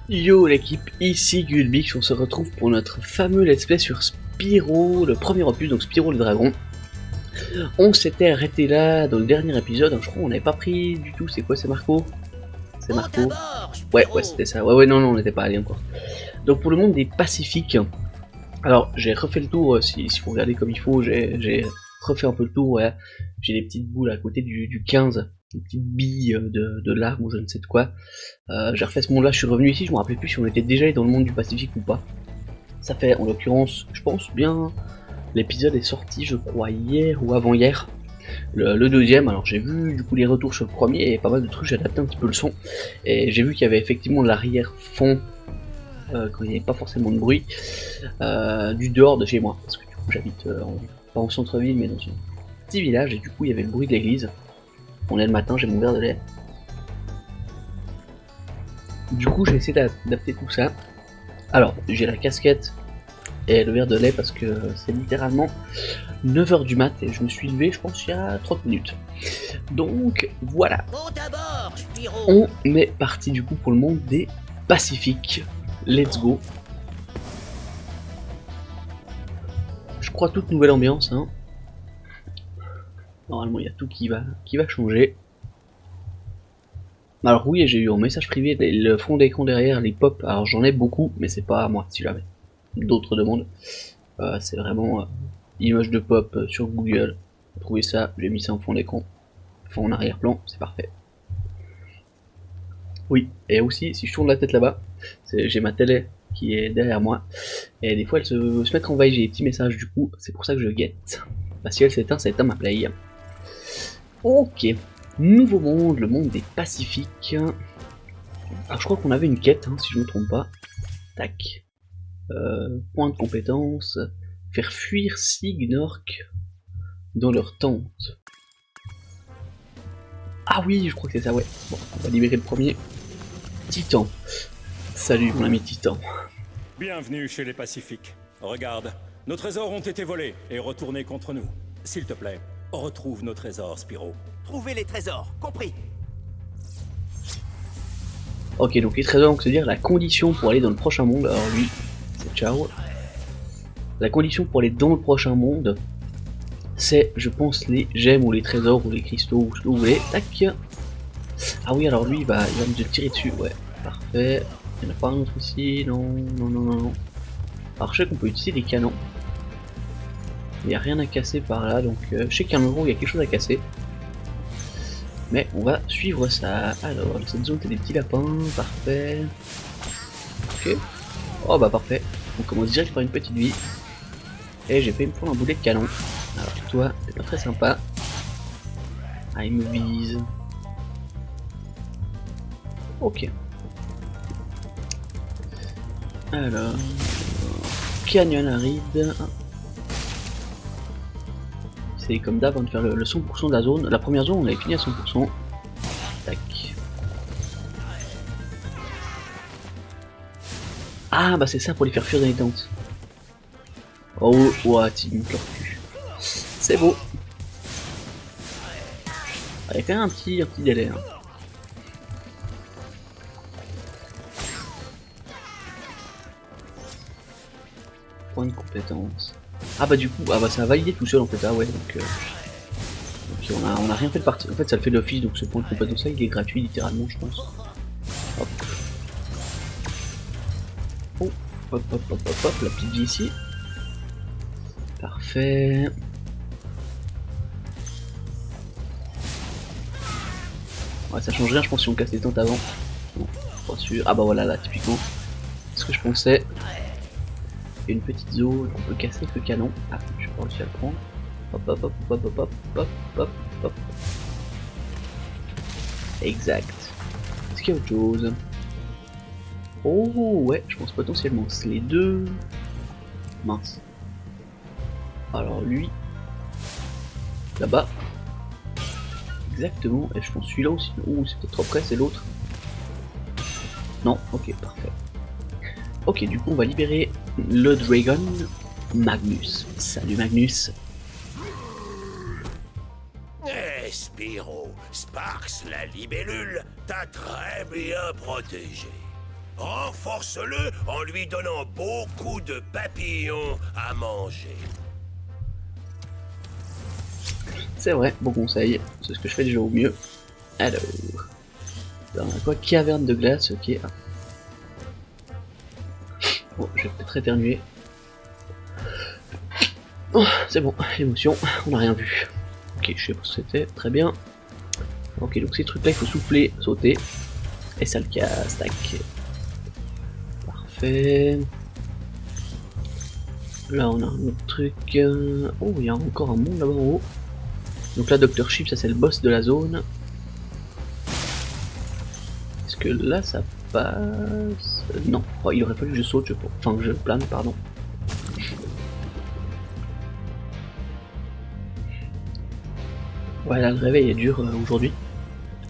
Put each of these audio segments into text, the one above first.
Yo l'équipe, ici Gulbix, on se retrouve pour notre fameux let's play sur Spyro, le premier opus, donc Spyro le dragon. On s'était arrêté là dans le dernier épisode, je crois qu'on n'avait pas pris du tout, c'est quoi, c'est Marco? C'est Marco. Ouais, c'était ça, ouais, non, on n'était pas allé encore. Donc pour le monde des Pacifiques, alors j'ai refait le tour, si vous regardez comme il faut, j'ai refait un peu le tour, ouais. J'ai des petites boules à côté du 15, des petites billes de larmes ou je ne sais de quoi. J'ai refait ce monde là, je suis revenu ici, je me rappelais plus si on était déjà allé dans le monde du Pacifique ou pas. Ça fait en l'occurrence, je pense bien, l'épisode est sorti je crois hier ou avant-hier. Le deuxième, alors j'ai vu du coup les retours sur le premier et pas mal de trucs, j'ai adapté un petit peu le son. Et j'ai vu qu'il y avait effectivement l'arrière-fond, quand il n'y avait pas forcément de bruit, du dehors de chez moi. Parce que du coup j'habite pas en centre-ville mais dans un petit village et du coup il y avait le bruit de l'église. On est le matin, j'ai mon verre de lait. Du coup j'ai essayé d'adapter tout ça. Alors j'ai la casquette et le verre de lait parce que c'est littéralement 9h du mat et je me suis levé je pense il y a 30 minutes. Donc voilà. On est parti du coup pour le monde des Pacifiques. Let's go. Je crois toute nouvelle ambiance hein. Normalement il y a tout qui va changer. Alors oui j'ai eu un message privé, le fond d'écran derrière, les pop, alors j'en ai beaucoup mais c'est pas à moi si jamais. D'autres demandes. C'est vraiment image de pop sur Google. Vous trouvez ça, j'ai mis ça en fond d'écran. Enfin en arrière-plan, c'est parfait. Oui, et aussi si je tourne la tête là-bas, j'ai ma télé qui est derrière moi. Et des fois elle se met en veille, j'ai des petits messages du coup, c'est pour ça que je guette. Bah si elle s'éteint, ça éteint ma play. Ok, nouveau monde, le monde des Pacifiques. Alors je crois qu'on avait une quête, hein, si je me trompe pas. Tac. Point de compétence. Faire fuir Signork dans leur tente. Ah oui, je crois que c'est ça, ouais. Bon, on va libérer le premier. Titan. Salut mon ami Titan. Bienvenue chez les Pacifiques. Regarde, nos trésors ont été volés et retournés contre nous. S'il te plaît, retrouve nos trésors, Spyro. Trouver les trésors, compris. Ok, donc les trésors, donc c'est-à-dire la condition pour aller dans le prochain monde. Alors lui, c'est ciao. La condition pour aller dans le prochain monde, c'est, je pense, les gemmes ou les trésors ou les cristaux ou ce que vous voulez. Tac. Ah oui, alors lui, il va me tirer dessus. Ouais, parfait. Il n'y en a pas un autre ici. Non. Alors je sais qu'on peut utiliser des canons. Il n'y a rien à casser par là, donc je sais qu'à un moment il y a quelque chose à casser. Mais on va suivre ça. Alors, dans cette zone, t'as des petits lapins, parfait. Ok. Oh bah parfait. On commence direct par une petite vie. Et j'ai fait me prendre un boulet de canon. Alors toi, c'est pas très sympa. Ah, il me vise. Ok. Alors... Canyon aride. C'est comme d'hab, avant de faire le 100% de la zone. La première zone, on avait fini à 100%. Tac. Ah, bah c'est ça pour les faire fuir dans les tentes. Oh, what, il me pleure plus. C'est beau. Il y a quand même un petit délai. Hein. Point de compétence. Ah bah du coup, ah bah ça a validé tout seul en fait, ah ouais donc on a rien fait de partie. En fait ça le fait d'office donc ce point de compétence là il est gratuit littéralement je pense. Hop. Oh, hop, la petite vie ici. Parfait. Ouais ça change rien je pense si on casse les tentes avant. Bon, pas sûr. Ah bah voilà là typiquement. Ce que je pensais. Une petite zone qu'on peut casser avec le canon. Ah, je vais pas réussir à le prendre. Hop. Exact. Est-ce qu'il y a autre chose? Oh ouais, je pense potentiellement c'est les deux. Mince. Alors lui. Là-bas. Exactement. Et je pense celui-là aussi. Ouh, c'est peut-être trop près, c'est l'autre. Non, ok, parfait. Ok, du coup on va libérer le Dragon Magnus. Salut Magnus. Eh Spyro, Sparks, la libellule, t'a très bien protégé. Renforce-le en lui donnant beaucoup de papillons à manger. C'est vrai, bon conseil, c'est ce que je fais déjà au mieux. Alors, dans quoi, caverne de glace, ok. Ah. Bon, je vais peut-être éternuer. Oh, c'est bon, émotion, on n'a rien vu. Ok, je sais pas ce que c'était, très bien. Ok, donc ces trucs-là, il faut souffler, sauter. Et ça le casse, tac. Parfait. Là, on a un autre truc. Oh, il y a encore un monde là-bas en haut. Donc là, Dr. Chip, ça c'est le boss de la zone. Est-ce que là, ça passe? Non, oh, il aurait fallu que je saute, je pense. Enfin, que je plane, pardon. Ouais, là, le réveil est dur aujourd'hui.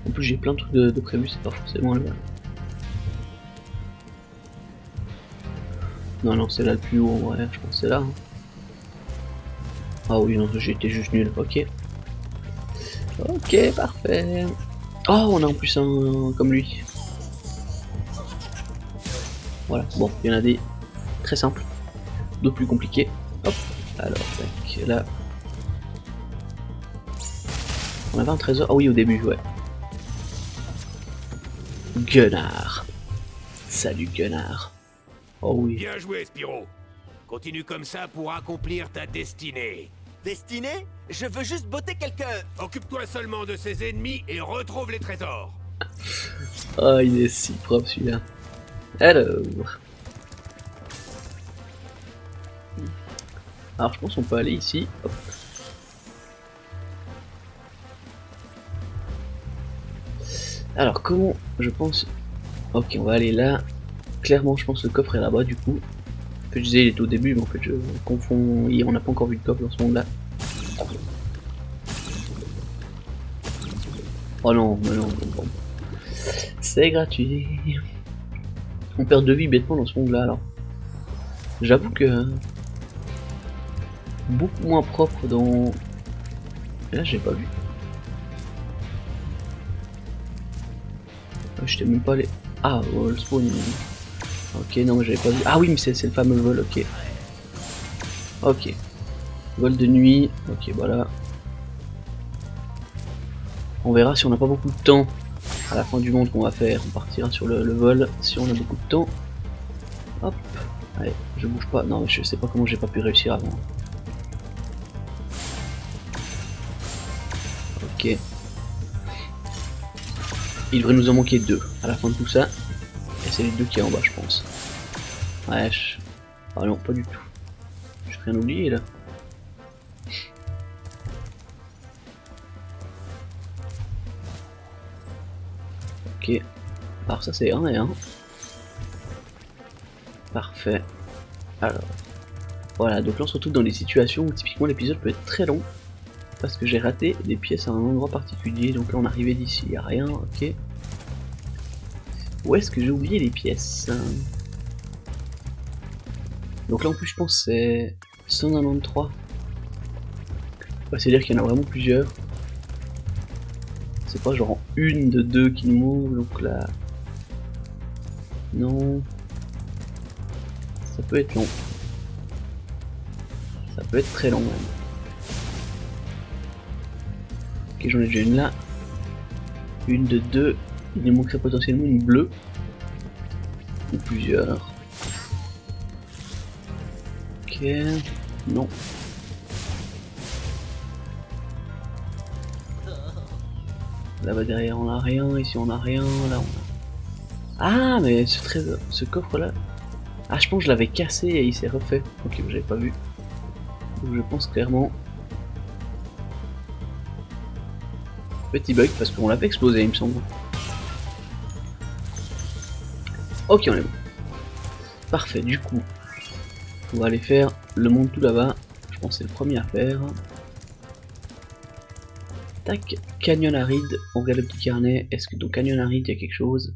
En plus, j'ai plein de trucs de prévu, c'est pas forcément le... Non, non, c'est là le plus haut, ouais, je pense que c'est là. Hein. Ah oui, non, j'étais juste nul, ok. Ok, parfait. Oh, on a en plus un comme lui. Voilà, bon, il y en a des très simples, d'autres plus compliqués. Hop, alors, tac, là. On avait un trésor, ah oui, au début, ouais. Gunnar. Salut, Gunnar. Oh oui. Bien joué, Spyro. Continue comme ça pour accomplir ta destinée. Destinée? Je veux juste botter quelqu'un. Occupe-toi seulement de ses ennemis et retrouve les trésors. Oh, il est si propre celui-là. Alors. Alors, je pense qu'on peut aller ici. Hop. Alors, comment je pense... Ok, on va aller là. Clairement, je pense que le coffre est là-bas, du coup. En fait, je disais, il est au début, mais en fait, je confonds... On n'a pas encore vu de coffre dans ce monde-là. Oh non, mais non, bon. C'est gratuit. On perd de vie bêtement dans ce monde-là, alors. J'avoue que... beaucoup moins propre dans... Là, j'ai pas vu. Je t'ai même pas allé... Ah, oh, le spawn... Ok, non, j'avais pas vu. Ah oui, mais c'est le fameux vol, ok. Ok. Vol de nuit, ok, voilà. On verra si on n'a pas beaucoup de temps à la fin du monde qu'on va faire. On partira sur le vol si on a beaucoup de temps. Hop. Allez, je bouge pas. Non, mais je sais pas comment j'ai pas pu réussir avant. Ok. Il devrait nous en manquer deux à la fin de tout ça. Et c'est les deux qui est en bas, je pense. Ouais, ah non, pas du tout. J'ai rien oublié là. Ok. Alors ça c'est 1 et 1. Parfait. Alors. Voilà, donc là on se retrouve dans des situations où typiquement l'épisode peut être très long. Parce que j'ai raté des pièces à un endroit particulier. Donc là on arrivait d'ici, il n'y a rien, ok. Où est-ce que j'ai oublié les pièces? Donc là en plus je pense c'est 193. Bah, c'est-à-dire qu'il y en a vraiment plusieurs. C'est pas genre une de deux qui nous manque, donc là... Non... Ça peut être long. Ça peut être très long même. Ok, j'en ai déjà une là. Une de deux. Il nous manquerait potentiellement une bleue. Ou plusieurs. Ok... Non. Là-bas derrière on a rien, ici on a rien, là on a... Ah mais ce trésor, ce coffre là... Ah je pense que je l'avais cassé et il s'est refait. Ok, j'avais pas vu. Donc je pense clairement... Petit bug parce qu'on l'avait explosé il me semble. Ok, on est bon. Parfait, du coup... On va aller faire le monde tout là-bas. Je pense que c'est le premier à faire. Tac, canyon aride, on regarde le petit carnet, est-ce que dans canyon aride il y a quelque chose?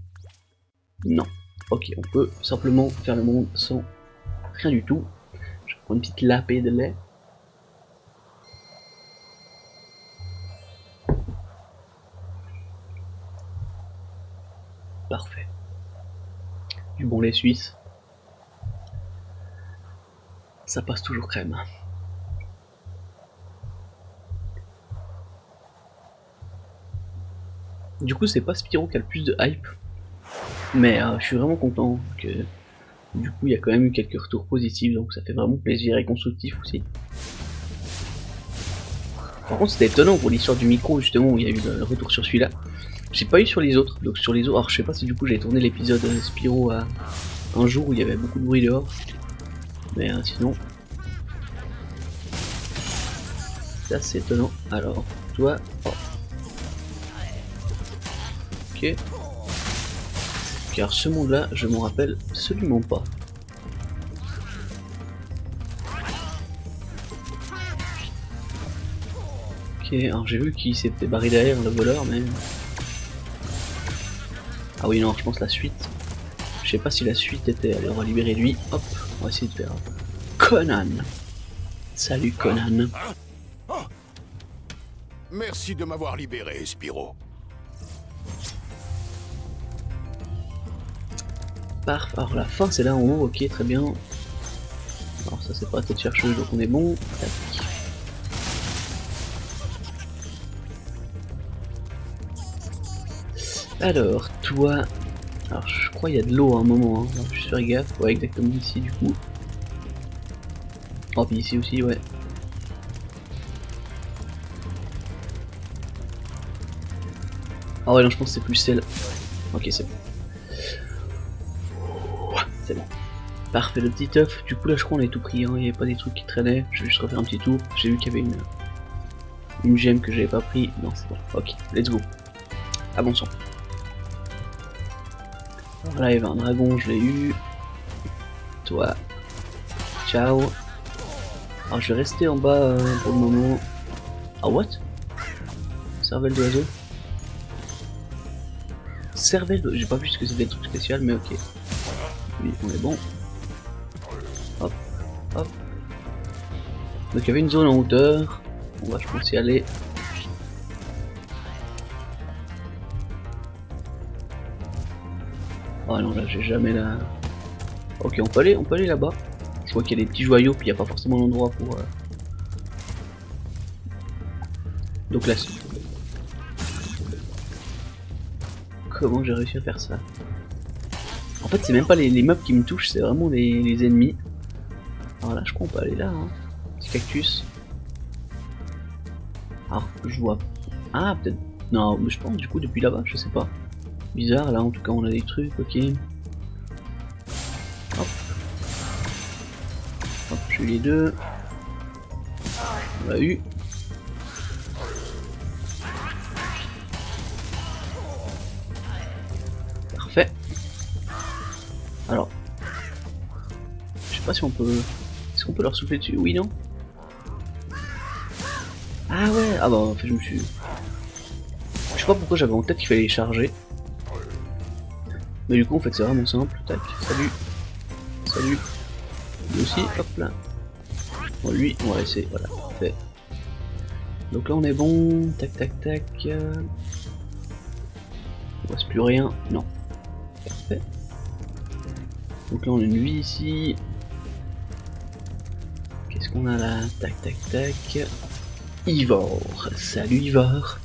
Non. Ok, on peut simplement faire le monde sans rien du tout. Je prends une petite lapée de lait. Parfait. du bon lait suisse. Ça passe toujours crème. Du coup, c'est pas Spyro qui a le plus de hype, mais je suis vraiment content que du coup il y a quand même eu quelques retours positifs, donc ça fait vraiment plaisir et constructif aussi. Par contre, c'était étonnant pour l'histoire du micro, justement, où il y a eu le retour sur celui-là. J'ai pas eu sur les autres, donc sur les autres, alors je sais pas si du coup j'ai tourné l'épisode Spyro à un jour où il y avait beaucoup de bruit dehors, mais sinon c'est assez étonnant. Alors, toi, oh. Ok. Car ce monde-là, je m'en rappelle absolument pas. Ok, alors j'ai vu qu'il s'était barré derrière le voleur, mais... Ah oui, non, je pense la suite. Je sais pas si la suite était... Allez, on va libérer lui. Hop, on va essayer de faire... Conan. Salut Conan. Merci de m'avoir libéré, Spyro. Parfait. Alors la fin c'est là en haut, ok, très bien. Alors ça c'est pas la tête chercheuse, donc on est bon. Tac. Alors, toi... Alors je crois qu'il y a de l'eau à un moment, hein. Alors, je fais gaffe, ouais exactement ici du coup. Oh puis ici aussi, ouais. Ah ouais non je pense que c'est plus celle. Ok c'est bon. C'est bon. Parfait le petit œuf, du coup là je crois qu'on a tout pris, hein. Il n'y avait pas des trucs qui traînaient, je vais juste refaire un petit tour. J'ai vu qu'il y avait une gemme que j'avais pas pris, non c'est bon, ok, let's go. Avançons. Alors là il y avait un dragon, je l'ai eu. Toi, ciao. Alors je vais rester en bas pour le moment. Ah what? Cervelle d'oiseau. Cervelle d'oiseau, j'ai pas vu ce que c'était le truc spécial mais ok. Oui, on est bon. Hop, hop. Donc il y avait une zone en hauteur. On va je pense y aller. Oh non là j'ai jamais la... Ok on peut aller là-bas. Je vois qu'il y a des petits joyaux puis il n'y a pas forcément l'endroit pour... Donc là c'est... Comment j'ai réussi à faire ça? En fait c'est même pas les mobs qui me touchent, c'est vraiment les ennemis. Alors là je crois qu'on peut aller là, hein. Petit cactus. Alors je vois... Ah peut-être... Non mais je pense du coup depuis là-bas, je sais pas. Bizarre, là en tout cas on a des trucs, ok. Hop. Hop, j'ai eu les deux. On l'a eu. Parfait. Alors. Je sais pas si on peut... Est-ce qu'on peut leur souffler dessus? Oui, non? Ah ouais, ah bah en fait je me suis... Je sais pas pourquoi j'avais en tête qu'il fallait les charger. Mais du coup en fait c'est vraiment simple. Tac, salut. Salut. Lui aussi, hop là. Bon lui, on va laisser, voilà, parfait. Donc là on est bon, tac tac tac. Il ne reste plus rien, non. Parfait. Donc là on a une vie ici. Qu'est-ce qu'on a là? Tac tac tac. Ivor, salut Ivor.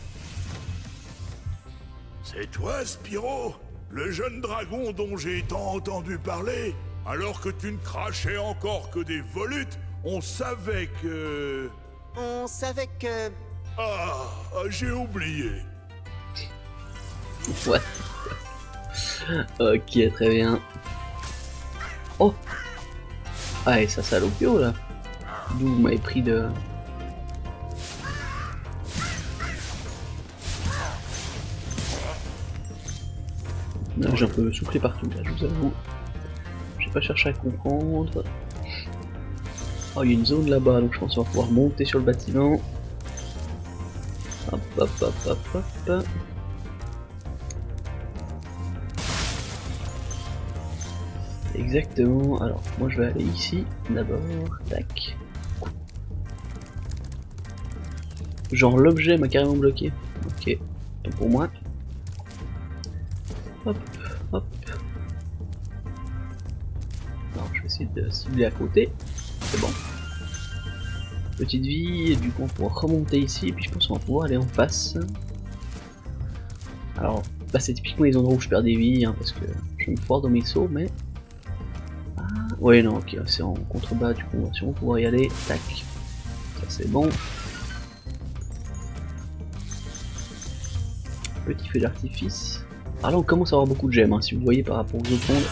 C'est toi, Spyro? Le jeune dragon dont j'ai tant entendu parler? Alors que tu ne crachais encore que des volutes, on savait que... On savait que... Ah, j'ai oublié. Ouais. Ok, très bien. Oh. Ah, et ça salopio là. D'où vous m'avez pris de... Là, j'ai un peu soufflé partout là, je vous avoue. J'ai pas cherché à comprendre. Oh, il y a une zone là-bas, donc je pense qu'on va pouvoir monter sur le bâtiment. Hop, hop, hop, hop, hop. Exactement, alors moi je vais aller ici d'abord, tac. Genre l'objet m'a carrément bloqué. Ok, donc pour moi. Hop, hop. essayer de cibler à côté. C'est bon. Petite vie, et du coup on pourra remonter ici, et puis je pense qu'on va pouvoir aller en face. Alors, bah c'est typiquement les endroits où je perds des vies, hein, parce que je me foire dans mes sauts, mais... Ah, ouais non, ok, c'est en contrebas, du coup on va sûrement pouvoir y aller. Tac, ça c'est bon. Petit feu d'artifice. Alors là on commence à avoir beaucoup de gemmes, hein, si vous voyez par rapport aux autres mondes.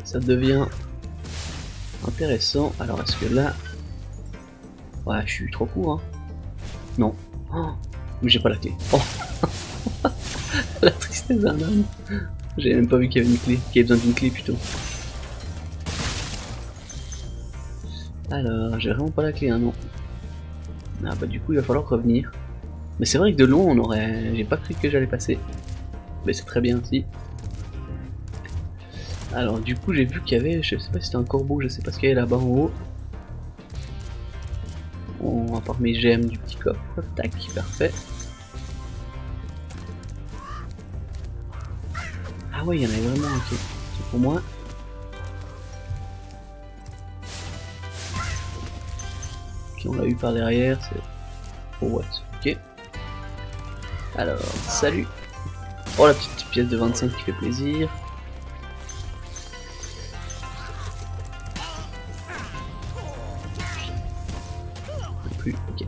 Ça devient intéressant. Alors est-ce que là... Ouais, je suis trop court, hein. Non. Oh, mais j'ai pas la clé. Oh. La tristesse d'un homme. J'ai même pas vu qu'il y avait une clé, qu'il y avait besoin d'une clé plutôt. Alors, j'ai vraiment pas la clé, hein, non. Ah bah du coup il va falloir revenir. Mais c'est vrai que de long on aurait... J'ai pas cru que j'allais passer. Mais c'est très bien aussi. Alors du coup j'ai vu qu'il y avait... Je sais pas si c'était un corbeau, je sais pas ce qu'il y avait là-bas en haut. On va part mes gemmes du petit coffre. Tac, parfait. Ah ouais, il y en avait vraiment, ok. C'est pour moi. Ok, on l'a eu par derrière, c'est... Oh what, ok. Alors, salut. Oh la petite pièce de 25 qui fait plaisir. Non plus, ok.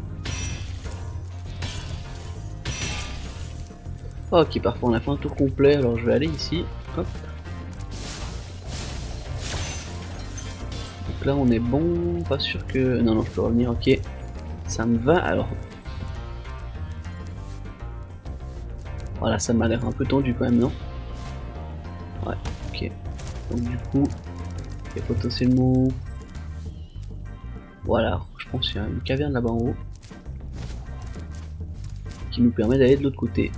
Ok, parfois on a fait un tour complet, alors je vais aller ici. Hop. Donc là on est bon, pas sûr que... Non, non, je peux revenir, ok. Ça me va, alors... Voilà, ça m'a l'air un peu tendu quand même, non? Ouais, ok. Donc du coup, il y a potentiellement... Voilà, je pense qu'il y a une caverne là-bas en haut. Qui nous permet d'aller de l'autre côté.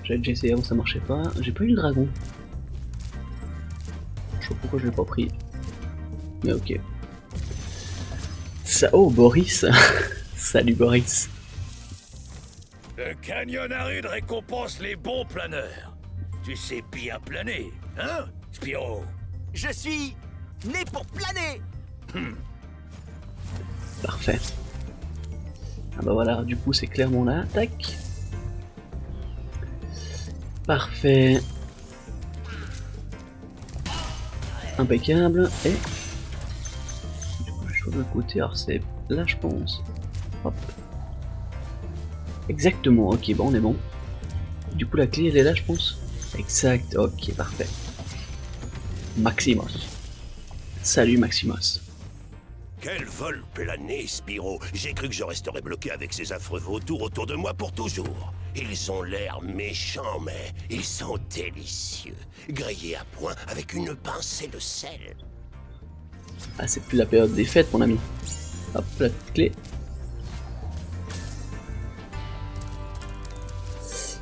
J'avais déjà essayé avant, ça marchait pas. J'ai pas eu le dragon. Je sais pas pourquoi je l'ai pas pris. Mais ok. Ça... Oh, Boris. Salut Boris. Le canyon aride récompense les bons planeurs. Tu sais bien planer, hein, Spyro? Je suis né pour planer. Parfait. Ah bah voilà, du coup c'est clairement là. Tac. Parfait. Impeccable. Et... Du coup je suis de l'autre côté, alors c'est là je pense. Hop. Exactement, ok, bon on est bon. Du coup la clé elle est là je pense. Exact, ok, parfait. Maximos. Salut Maximos. Quel vol plané, Spyro! J'ai cru que je resterais bloqué avec ces affreux vautours autour de moi pour toujours. Ils ont l'air méchants, mais ils sont délicieux. Grillés à point avec une pincée de sel. Ah c'est plus la période des fêtes mon ami. Hop, la petite clé.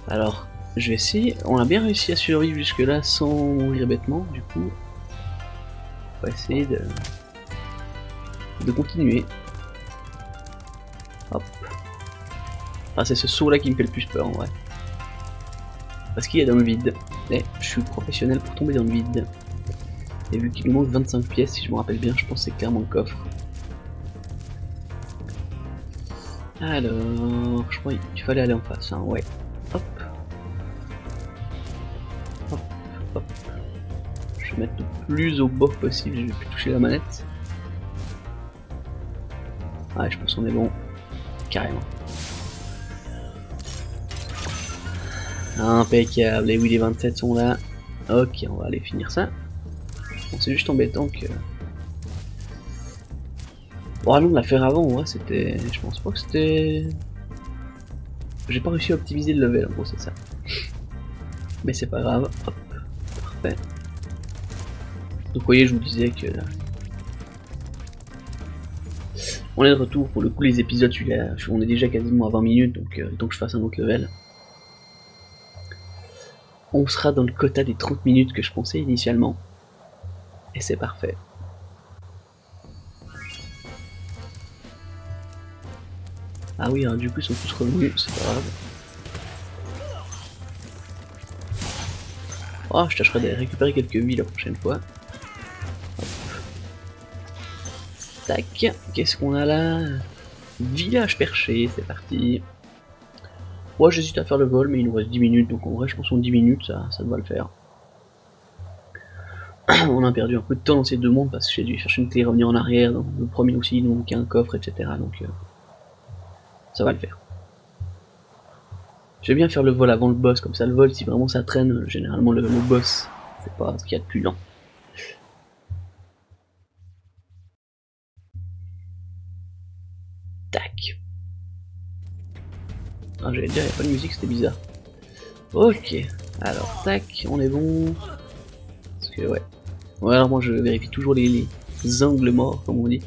Alors, je vais essayer. On a bien réussi à survivre jusque là sans mourir bêtement, du coup. On va essayer de continuer. Hop. Ah c'est ce saut là qui me fait le plus peur en vrai. Parce qu'il est dans le vide. Et je suis professionnel pour tomber dans le vide. Et vu qu'il nous manque 25 pièces, si je me rappelle bien, je pense que c'est clairement le coffre. Alors, je crois qu'il fallait aller en face, hein, ouais. Hop. Hop, hop. Je vais mettre le plus au bord possible, je vais plus toucher la manette. Ouais, je pense qu'on est bon. Carrément. Impeccable, et oui les 27 sont là. Ok, on va aller finir ça. Bon, c'est juste embêtant que... Bon, non, de la faire avant, ouais, c'était... Je pense pas que c'était... J'ai pas réussi à optimiser le level, en gros, c'est ça. Mais c'est pas grave. Hop, parfait. Donc, vous voyez, je vous disais que... On est de retour, pour le coup, les épisodes, on est déjà quasiment à 20 minutes, donc tant que je fasse un autre level. On sera dans le quota des 30 minutes que je pensais initialement. Et c'est parfait. Ah oui, alors du coup ils sont tous revenus, c'est pas grave. Oh, je tâcherai de récupérer quelques vies la prochaine fois. Hop. Tac, qu'est-ce qu'on a là? Village perché, c'est parti. Ouais, j'hésite à faire le vol, mais il nous reste 10 minutes, donc en vrai, je pense qu'en 10 minutes, ça doit le faire. On a perdu un peu de temps dans ces deux mondes parce que j'ai dû chercher une clé, revenir en arrière, dans le premier aussi, donc il y a un coffre, etc. Donc ça va le faire. J'aime bien faire le vol avant le boss, comme ça le vol, si vraiment ça traîne, généralement le boss, c'est pas ce qu'il y a de plus lent. Tac. Ah, j'allais dire, il n'y a pas de musique, c'était bizarre. Ok, alors tac, on est bon. Parce que ouais. Ouais, alors moi je vérifie toujours les angles morts, comme on dit.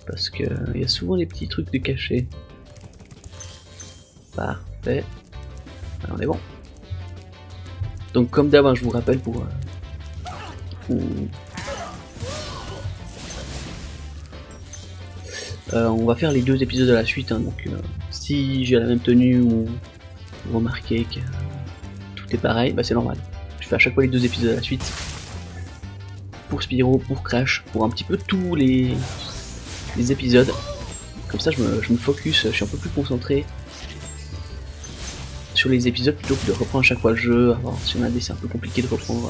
Parce que il y a souvent les petits trucs de cachet. Parfait. Alors on est bon. Donc comme d'hab, je vous rappelle on va faire les deux épisodes à la suite, hein, donc si j'ai la même tenue ou vous remarquez que tout est pareil, bah c'est normal. Je fais à chaque fois les deux épisodes à la suite. Pour Spyro, pour Crash, pour un petit peu tous les épisodes. Comme ça je me focus, je suis un peu plus concentré sur les épisodes plutôt que de reprendre à chaque fois le jeu. Alors si on a des, c'est un peu compliqué de reprendre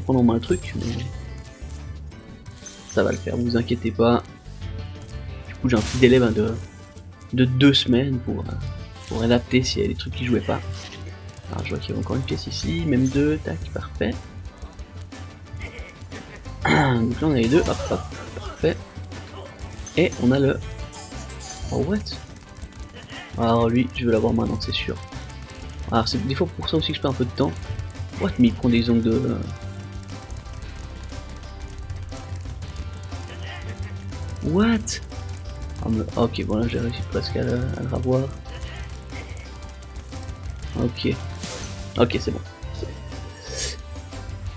au moins le truc, mais ça va le faire, vous inquiétez pas. Du coup j'ai un petit délai de 2 semaines pour adapter s'il y a des trucs qui jouaient pas. Alors je vois qu'il y a encore une pièce ici, même deux, tac, parfait. Donc là on a les deux, hop hop, parfait. Et on a le... Oh what? Alors lui, je veux l'avoir maintenant, c'est sûr. Alors c'est des fois pour ça aussi que je perds un peu de temps. What? Mais il prend des ongles de... What? Oh, mais... Ok, bon là j'ai réussi presque à le revoir. Ok. Ok, c'est bon.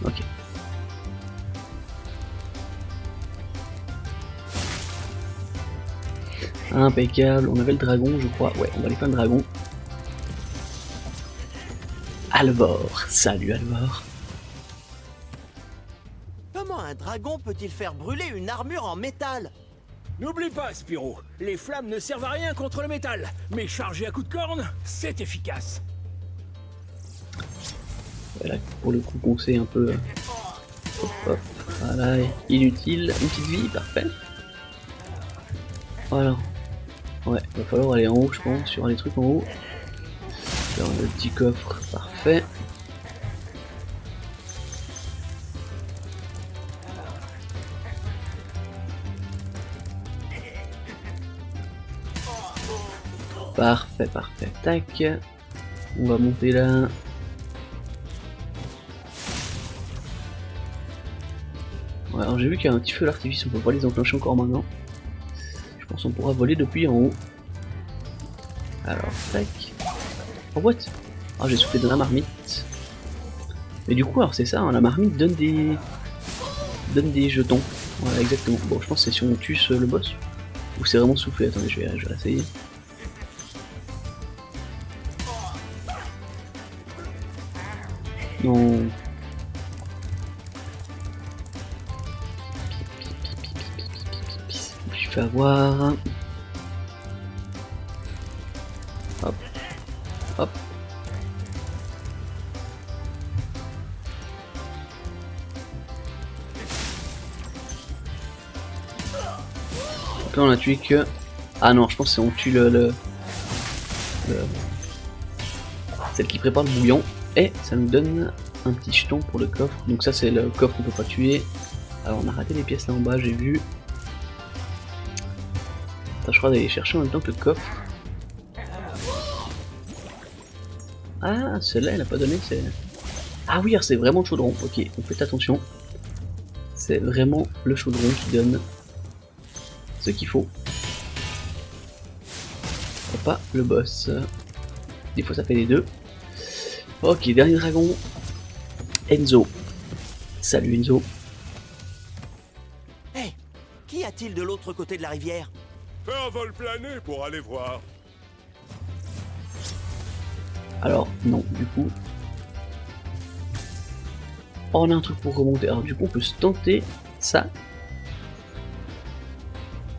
Ok. Impeccable, on avait le dragon je crois, ouais on va aller faire le dragon. Alvor, salut Alvor. Comment un dragon peut-il faire brûler une armure en métal? N'oublie pas, Spyro, les flammes ne servent à rien contre le métal, mais chargé à coups de corne, c'est efficace. Voilà, pour le coup qu'on sait un peu... Hop, hop, voilà, inutile, une petite vie, parfait. Voilà. Ouais, va falloir aller en haut, je pense, sur les trucs en haut. Faire le petit coffre, parfait. Parfait, parfait, tac. On va monter là. Ouais, alors j'ai vu qu'il y a un petit feu d'artifice, on peut pas les enclencher encore maintenant. Je pense qu'on pourra voler depuis en haut. Alors, tac. Oh what? Ah, j'ai soufflé dans la marmite. Mais du coup, alors c'est ça, hein, la marmite donne des jetons. Voilà, exactement. Bon, je pense que c'est si on tue le boss. Ou c'est vraiment soufflé. Attendez, je vais essayer. Non. Je fais avoir. Hop. Hop. Donc là on a tué que... Ah non, je pense que c'est on tue celle qui prépare le bouillon. Et ça nous donne un petit jeton pour le coffre. Donc ça c'est le coffre qu'on peut pas tuer. Alors on a raté les pièces là en bas, j'ai vu. Ça, je crois d'aller chercher en même temps que le coffre. Ah, celle-là elle a pas donné, c'est... Ah oui, c'est vraiment le chaudron. Ok, on fait attention. C'est vraiment le chaudron qui donne ce qu'il faut. Et pas le boss. Des fois ça fait les deux. Ok, dernier dragon. Enzo. Salut Enzo. Hey, qu'y a-t-il de l'autre côté de la rivière? Fais un vol plané pour aller voir. Alors, non, du coup. Oh, on a un truc pour remonter. Alors du coup on peut se tenter ça.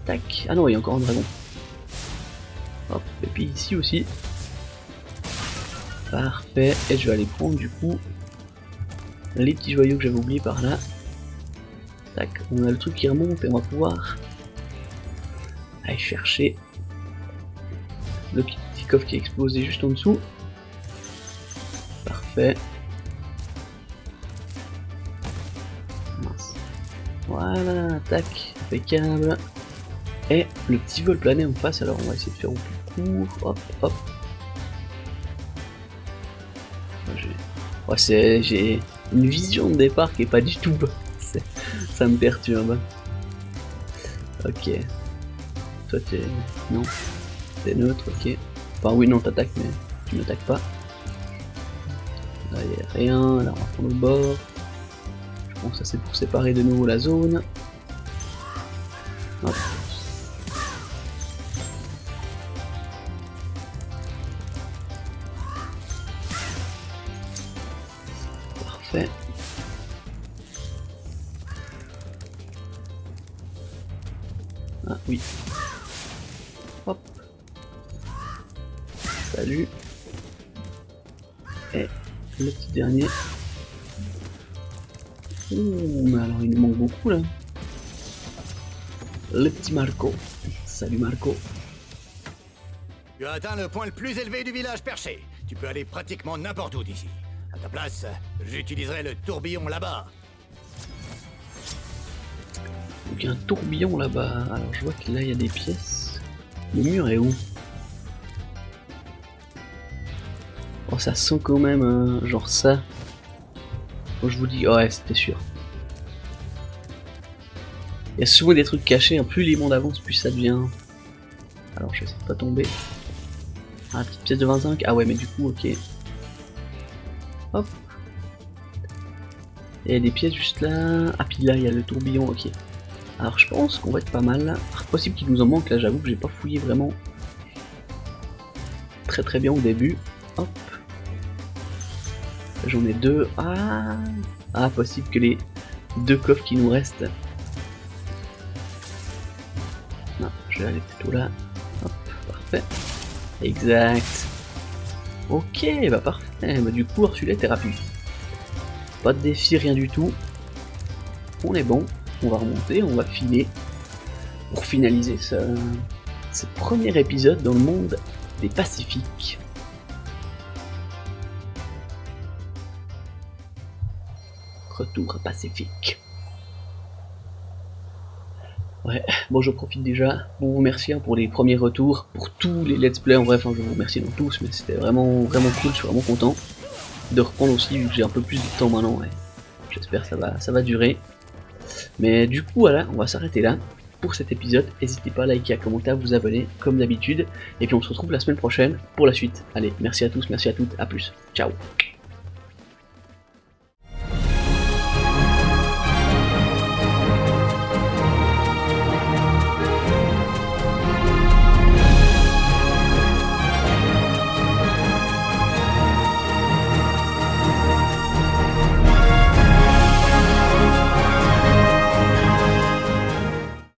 Tac. Ah non, il y a encore un dragon. Hop, et puis ici aussi. Parfait. Et je vais aller prendre du coup les petits joyaux que j'avais oubliés par là. Tac, on a le truc qui remonte et on va pouvoir aller chercher le petit coffre qui est explosé juste en dessous. Parfait. Mince. Voilà, tac, impeccable. Et le petit vol plané en face, alors on va essayer de faire au plus court. Hop, hop. J'ai une vision de départ qui est pas du tout bonne. Ça me perturbe. Ok. Toi t'es... Non. T'es neutre, ok. Enfin oui, non, t'attaques, mais tu m'attaques pas. Là y'a rien, là on va prendre le bord. Je pense que ça c'est pour séparer de nouveau la zone. Hop. Parfait. Ah oui. Hop. Salut. Et le petit dernier. Ouh, mais alors il nous manque beaucoup là. Le petit Marco. Salut Marco. Tu as atteint le point le plus élevé du village perché. Tu peux aller pratiquement n'importe où d'ici. À ta place, j'utiliserai le tourbillon là-bas. Donc il y a un tourbillon là-bas. Alors je vois que là il y a des pièces. Le mur est où? Oh, ça sent quand même genre ça. Oh, je vous dis, ouais, c'était sûr. Il y a souvent des trucs cachés, hein. Plus les mondes avancent, plus ça devient. Alors je vais essayer de pas tomber. Ah, petite pièce de 25. Ah ouais, mais du coup, ok. Hop. Il y a des pièces juste là. Ah, puis là, il y a le tourbillon, ok. Alors je pense qu'on va être pas mal là. Possible qu'il nous en manque, là, j'avoue que j'ai pas fouillé vraiment très bien au début. Hop. J'en ai deux. Ah, possible que les deux coffres qui nous restent. Non, je vais aller plutôt là. Hop, parfait. Exact. Ok, bah parfait. Bah du coup, Arsulette est rapide. Pas de défi, rien du tout. On est bon. On va remonter, on va filer. Pour finaliser ce premier épisode dans le monde des Pacifiques. Retour pacifique. Ouais, bon je profite déjà pour vous remercier pour les premiers retours, pour tous les let's play en vrai, enfin je vous remercie dans tous, mais c'était vraiment cool, je suis vraiment content de reprendre aussi vu que j'ai un peu plus de temps maintenant, ouais. J'espère que ça va durer. Mais du coup voilà, on va s'arrêter là pour cet épisode, n'hésitez pas à liker, à commenter, à vous abonner comme d'habitude, et puis on se retrouve la semaine prochaine pour la suite. Allez, merci à tous, merci à toutes, à plus, ciao.